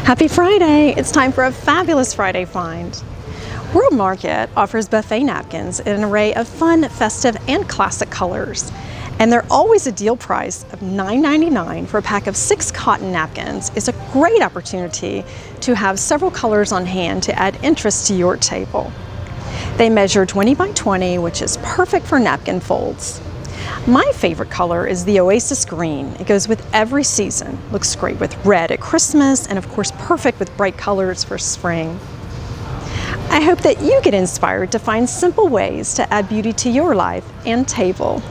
Happy Friday! It's time for a fabulous Friday find. World Market offers buffet napkins in an array of fun, festive, and classic colors. And they're always a deal price of $9.99 for a pack of 6 cotton napkins. It's a great opportunity to have several colors on hand to add interest to your table. They measure 20 by 20, which is perfect for napkin folds. My favorite color is the Oasis Green. It goes with every season. Looks great with red at Christmas, and of course perfect with bright colors for spring. I hope that you get inspired to find simple ways to add beauty to your life and table.